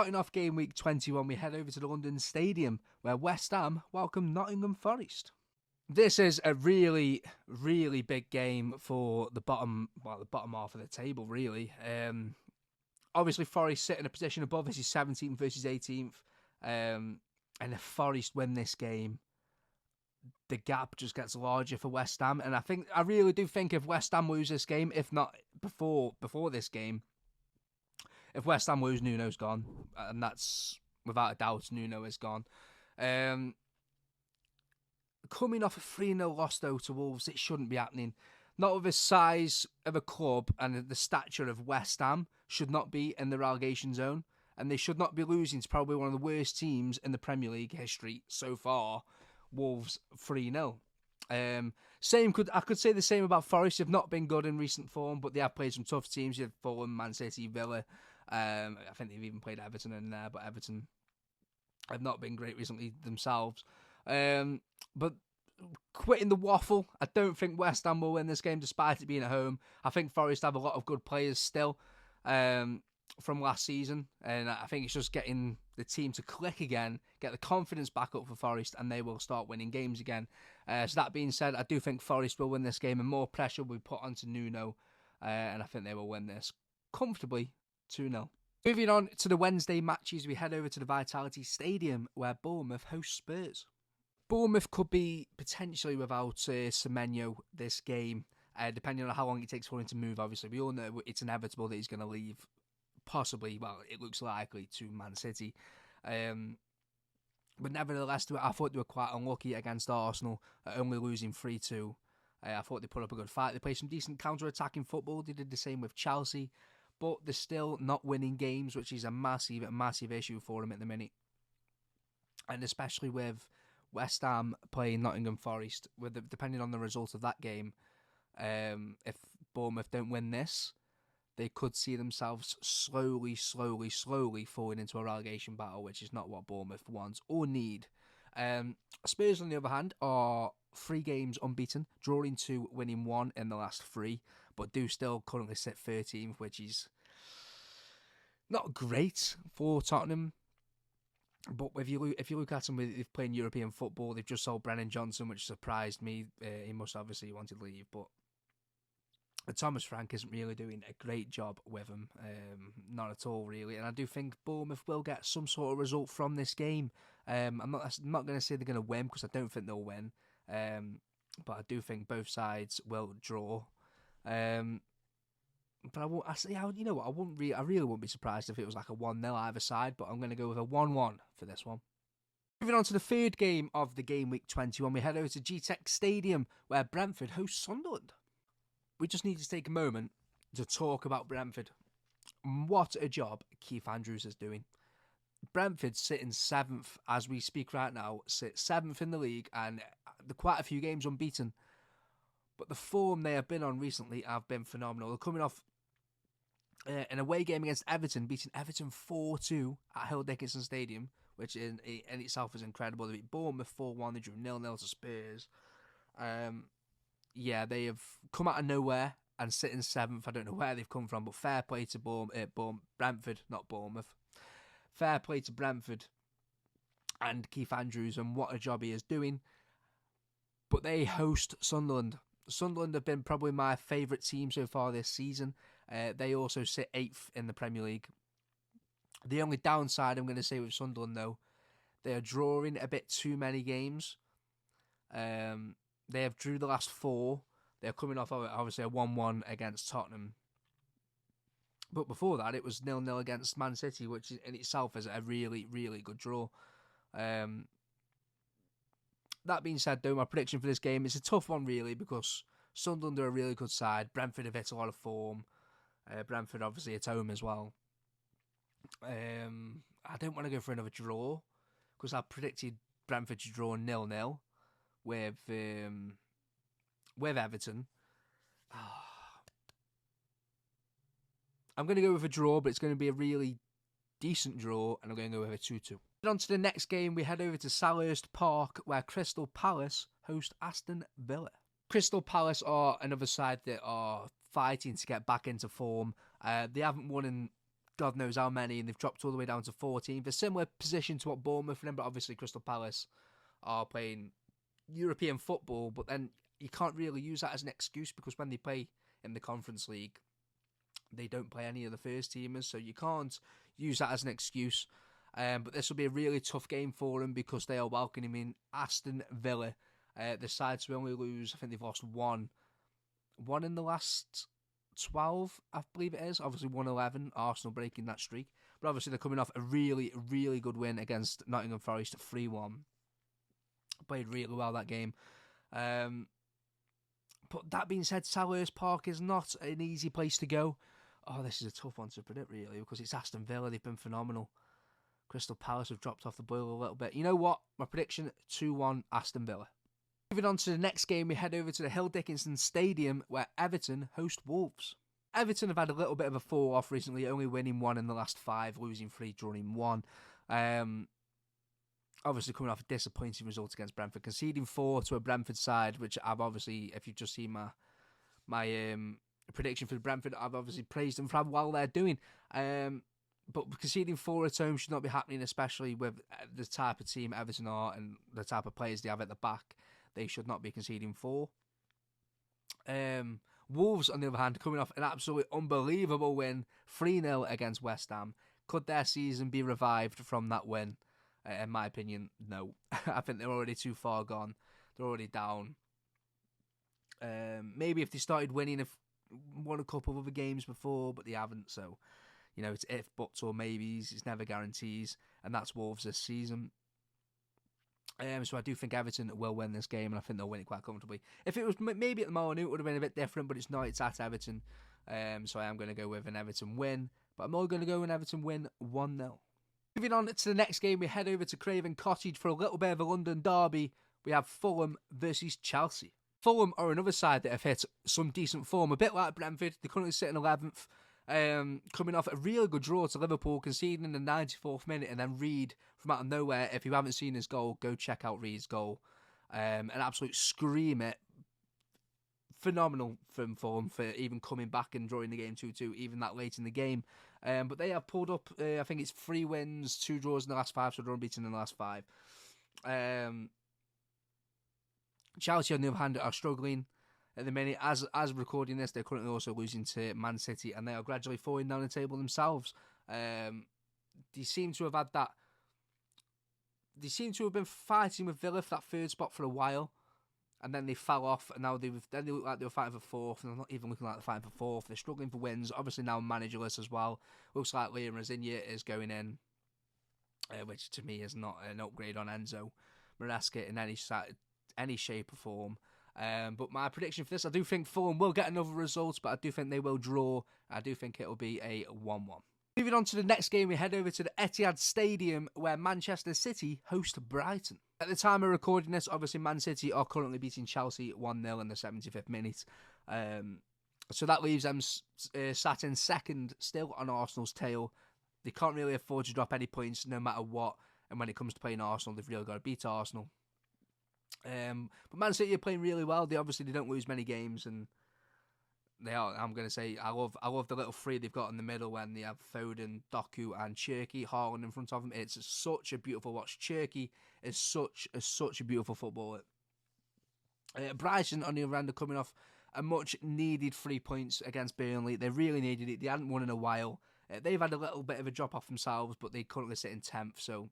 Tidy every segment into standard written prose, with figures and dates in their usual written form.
Starting off game week 21, we head over to the London Stadium where West Ham welcome Nottingham Forest. This is a really, really big game for the bottom half of the table, really. Obviously, Forest sit in a position above. This is 17th versus 18th. And if Forest win this game, the gap just gets larger for West Ham. And I really do think if West Ham lose this game, if not before this game, if West Ham lose, Nuno's gone. And that's, without a doubt, Nuno is gone. Coming off a 3-0 loss, though, to Wolves, it shouldn't be happening. Not with the size of a club and the stature of West Ham should not be in the relegation zone. And they should not be losing to probably one of the worst teams in the Premier League history so far, Wolves 3-0. I could say the same about Forest. They've not been good in recent form, but they have played some tough teams. You have Fulham, Man City, Villa. I think they've even played Everton in there, but Everton have not been great recently themselves. But quitting the waffle, I don't think West Ham will win this game despite it being at home. I think Forest have a lot of good players still from last season, and I think it's just getting the team to click again, get the confidence back up for Forest, and they will start winning games again. So that being said, I do think Forest will win this game, and more pressure will be put onto Nuno, and I think they will win this comfortably 2-0. Moving on to the Wednesday matches, we head over to the Vitality Stadium where Bournemouth host Spurs. Bournemouth could be potentially without Semenyo this game, depending on how long it takes for him to move. Obviously, we all know it's inevitable that he's going to leave, possibly, well, it looks likely, to Man City. But nevertheless, I thought they were quite unlucky against Arsenal, only losing 3-2. I thought they put up a good fight. They played some decent counter-attacking football. They did the same with Chelsea, but they're still not winning games, which is a massive issue for them at the minute. And especially with West Ham playing Nottingham Forest, depending on the result of that game, if Bournemouth don't win this, they could see themselves slowly falling into a relegation battle, which is not what Bournemouth wants or need. Spurs, on the other hand, are 3 games unbeaten, drawing 2, winning 1 in the last 3, but do still currently sit 13th, which is not great for Tottenham. But if you look at them, they've played European football. They've just sold Brennan Johnson, which surprised me. He must obviously want to leave, but Thomas Frank isn't really doing a great job with them, not at all really. And I do think Bournemouth will get some sort of result from this game. I'm not going to say they're going to win because I don't think they'll win, but I do think both sides will draw. But I won't. You know what? I really wouldn't be surprised if it was like a 1-0 either side. But I'm going to go with a 1-1 for this one. Moving on to the third game of the game week 21, we head over to GTEC Stadium where Brentford host Sunderland. We just need to take a moment to talk about Brentford. What a job Keith Andrews is doing. Brentford sitting 7th as we speak right now, sit 7th in the league, and they're quite a few games unbeaten. But the form they have been on recently have been phenomenal. They're coming off an away game against Everton, beating Everton 4-2 at Hill Dickinson Stadium, which in itself is incredible. They beat Bournemouth 4-1, they drew 0-0 to Spurs. They have come out of nowhere and sit in 7th. I don't know where they've come from, but fair play to Brentford, not Bournemouth. Fair play to Brentford and Keith Andrews, and what a job he is doing. But they host Sunderland. Sunderland have been probably my favourite team so far this season. They also sit 8th in the Premier League. The only downside I'm going to say with Sunderland, though, they are drawing a bit too many games. They have drew the last 4. They're coming off, obviously, a 1-1 against Tottenham. But before that, it was 0-0 against Man City, which in itself is a really, really good draw. That being said, though, my prediction for this game is a tough one, really, because Sunderland are a really good side. Brentford have hit a lot of form. Brentford, obviously, at home as well. I don't want to go for another draw, because I predicted Brentford to draw 0-0 with Everton. I'm going to go with a draw, but it's going to be a really decent draw, and I'm going to go with a 2-2. On to the next game, we head over to Selhurst Park, where Crystal Palace host Aston Villa. Crystal Palace are another side that are fighting to get back into form. They haven't won in God knows how many, and they've dropped all the way down to 14th. A similar position to what Bournemouth are in, but obviously Crystal Palace are playing European football, but then you can't really use that as an excuse because when they play in the Conference League, they don't play any of the first teamers, so you can't use that as an excuse. But this will be a really tough game for them because they are welcoming Aston Villa. The sides will only lose, I think they've lost one in the last 12, I believe it is. Obviously 1-11, Arsenal breaking that streak. But obviously they're coming off a really, really good win against Nottingham Forest, 3-1. Played really well that game. But that being said, Selhurst Park is not an easy place to go. Oh, this is a tough one to predict, really, because it's Aston Villa. They've been phenomenal. Crystal Palace have dropped off the boil a little bit. You know what? My prediction, 2-1 Aston Villa. Moving on to the next game, we head over to the Hill Dickinson Stadium, where Everton host Wolves. Everton have had a little bit of a fall-off recently, only winning 1 in the last 5, losing 3, drawing 1. Obviously coming off a disappointing result against Brentford, conceding 4 to a Brentford side, which I've obviously, if you've just seen my prediction for Brentford, I've obviously praised them for how well they're doing. But conceding 4 at home should not be happening, especially with the type of team Everton are and the type of players they have at the back. They should not be conceding 4. Wolves, on the other hand, coming off an absolutely unbelievable win, 3-0 against West Ham. Could their season be revived from that win? In my opinion, no. I think they're already too far gone. They're already down. Maybe if they started winning, if won a couple of other games before, but they haven't. So, you know, it's if, buts, or maybes. It's never guarantees, and that's Wolves this season. So I do think Everton will win this game, and I think they'll win it quite comfortably. If it was maybe at the Molineux, it would have been a bit different, but it's not. It's at Everton. So I am going to go with an Everton win, but I'm all going to go with an Everton win 1-0. Moving on to the next game, we head over to Craven Cottage for a little bit of a London derby. We have Fulham versus Chelsea. Fulham are another side that have hit some decent form, a bit like Brentford. They're currently sitting 11th, coming off a really good draw to Liverpool, conceding in the 94th minute, and then Reed from out of nowhere. If you haven't seen his goal, go check out Reed's goal. An absolute screamer. Phenomenal from Fulham for even coming back and drawing the game 2-2, even that late in the game. But they have pulled up, I think it's 3 wins, 2 draws in the last 5, so they're unbeaten in the last 5. Chelsea, on the other hand, are struggling at the minute. As recording this, they're currently also losing to Man City, and they are gradually falling down the table themselves. They seem to have had that. They seem to have been fighting with Villa for that 3rd spot for a while, and then they fell off, and now they look like they were fighting for 4th, and they're not even looking like they're fighting for 4th. They're struggling for wins, obviously now managerless as well. Looks like Liam Rosigne is going in, which to me is not an upgrade on Enzo Maresca in any shape or form. But my prediction for this, I do think Fulham will get another result, but I do think they will draw. I do think it will be a 1-1. Moving on to the next game, we head over to the Etihad Stadium, where Manchester City host Brighton. At the time of recording this, obviously Man City are currently beating Chelsea 1-0 in the 75th minute. So that leaves them sat in second, still on Arsenal's tail. They can't really afford to drop any points no matter what. And when it comes to playing Arsenal, they've really got to beat Arsenal. But Man City are playing really well. They don't lose many games, and they are. I'm going to say I love the little 3 they've got in the middle when they have Foden, Doku, and Cherki, Haaland in front of them. It's such a beautiful watch. Cherki is such a beautiful footballer. Brighton, on the other hand, are coming off a much needed 3 points against Burnley. They really needed it. They hadn't won in a while. They've had a little bit of a drop off themselves, but they currently sit in 10th. So,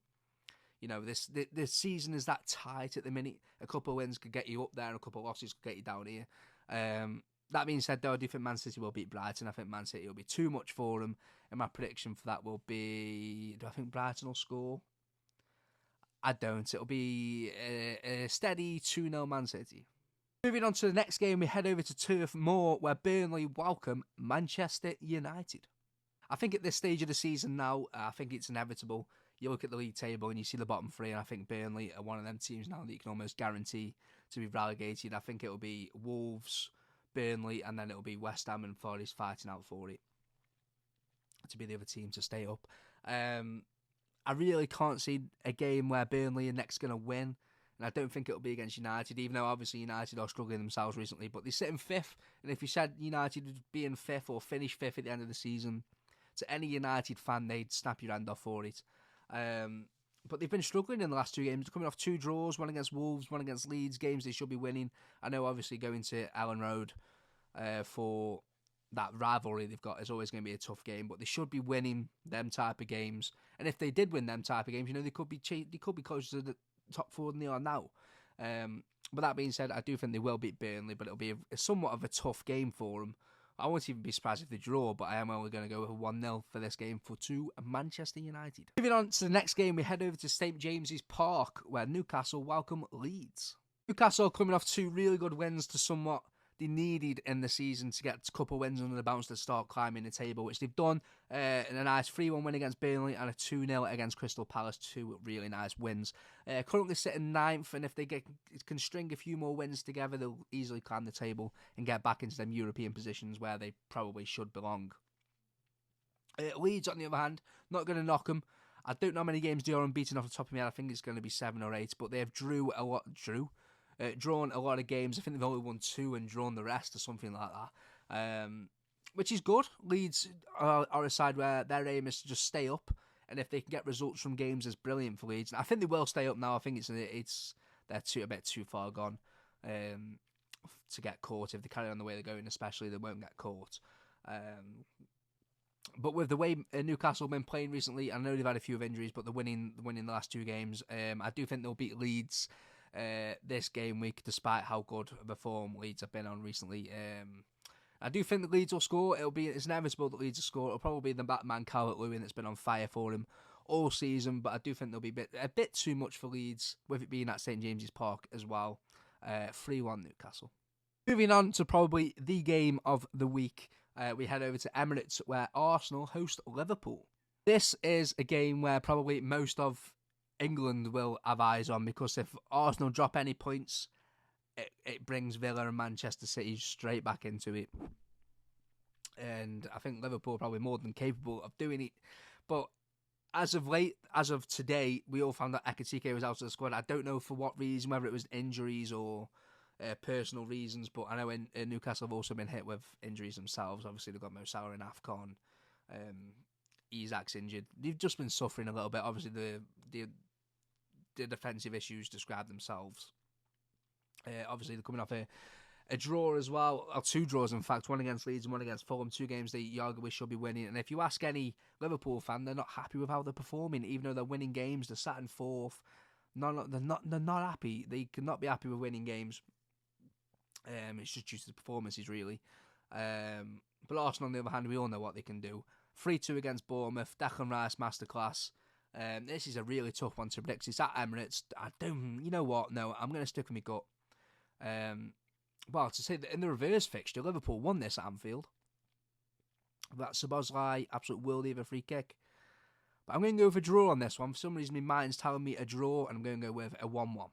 you know, this season is that tight at the minute. A couple of wins could get you up there, and a couple of losses could get you down here. That being said, though, I do think Man City will beat Brighton. I think Man City will be too much for them, and my prediction for that will be... Do I think Brighton will score? I don't. It'll be a steady 2-0 Man City. Moving on to the next game, we head over to Turf Moor, where Burnley welcome Manchester United. I think at this stage of the season now, I think it's inevitable. You look at the league table and you see the bottom 3, and I think Burnley are one of them teams now that you can almost guarantee to be relegated. I think it'll be Wolves, Burnley, and then it'll be West Ham and Forest fighting out for it to be the other team to stay up. I really can't see a game where Burnley are next going to win, and I don't think it'll be against United, even though obviously United are struggling themselves recently, but they sit in 5th, and if you said United would be in 5th or finish 5th at the end of the season, to any United fan, they'd snap your hand off for it. But they've been struggling in the last 2 games, coming off 2 draws, one against Wolves, one against Leeds, games they should be winning. I know, obviously, going to Ellen Road for that rivalry they've got is always going to be a tough game, but they should be winning them type of games. And if they did win them type of games, they could be closer to the top 4 than they are now. But that being said, I do think they will beat Burnley, but it'll be somewhat of a tough game for them. I won't even be surprised if they draw, but I am only going to go with 1-0 for this game to Manchester United. Moving on to the next game, we head over to St James's Park, where Newcastle welcome Leeds. Newcastle coming off 2 really good wins to somewhat they needed in the season to get a couple wins under the bounce to start climbing the table, which they've done in a nice 3-1 win against Burnley and a 2-0 against Crystal Palace. 2 really nice wins. Currently sitting 9th, and if they can string a few more wins together, they'll easily climb the table and get back into them European positions where they probably should belong. Leeds, on the other hand, not going to knock them. I don't know how many games they are unbeaten off the top of my head. I think it's going to be 7 or 8, but they have drawn a lot of games. I think they've only won 2 and drawn the rest or something like that, which is good. Leeds are a side where their aim is to just stay up, and if they can get results from games, it's brilliant for Leeds. I think they will stay up now. I think they're a bit too far gone to get caught. If they carry on the way they're going, especially, they won't get caught. But with the way Newcastle have been playing recently, I know they've had a few of injuries, but they're winning the last 2 games. I do think they'll beat Leeds this game week, despite how good of a form Leeds have been on recently. I do think that Leeds will score. It's inevitable that Leeds will score. It'll probably be the Batman Calvert-Lewin that's been on fire for him all season, but I do think there'll be a bit too much for Leeds, with it being at St James's Park as well. 3-1 Newcastle. Moving on to probably the game of the week, we head over to Emirates, where Arsenal host Liverpool. This is a game where probably most of England will have eyes on, because if Arsenal drop any points, it brings Villa and Manchester City straight back into it. And I think Liverpool are probably more than capable of doing it. But as of today, we all found that Ekitike was out of the squad. I don't know for what reason, whether it was injuries or personal reasons, but I know in Newcastle have also been hit with injuries themselves. Obviously, they've got Mo Salah in AFCON. Isak's injured. They've just been suffering a little bit. Obviously, the defensive issues describe themselves. Obviously, they're coming off a draw as well, or 2 draws in fact, one against Leeds and one against Fulham, 2 games they arguably should be winning. And if you ask any Liverpool fan, they're not happy with how they're performing, even though they're winning games. They're sat in 4th. They're not happy. They cannot be happy with winning games. It's just due to the performances, really. But Arsenal, on the other hand, we all know what they can do. 3-2 against Bournemouth. Declan Rice masterclass. This is a really tough one to predict. It's at Emirates. You know what? No, I'm going to stick with my gut. Well, to say that in the reverse fixture, Liverpool won this at Anfield. That Szoboszlai, absolute worldie of a free kick. But I'm going to go with a draw on this one. For some reason, my mind's telling me a draw, and I'm going to go with a 1-1.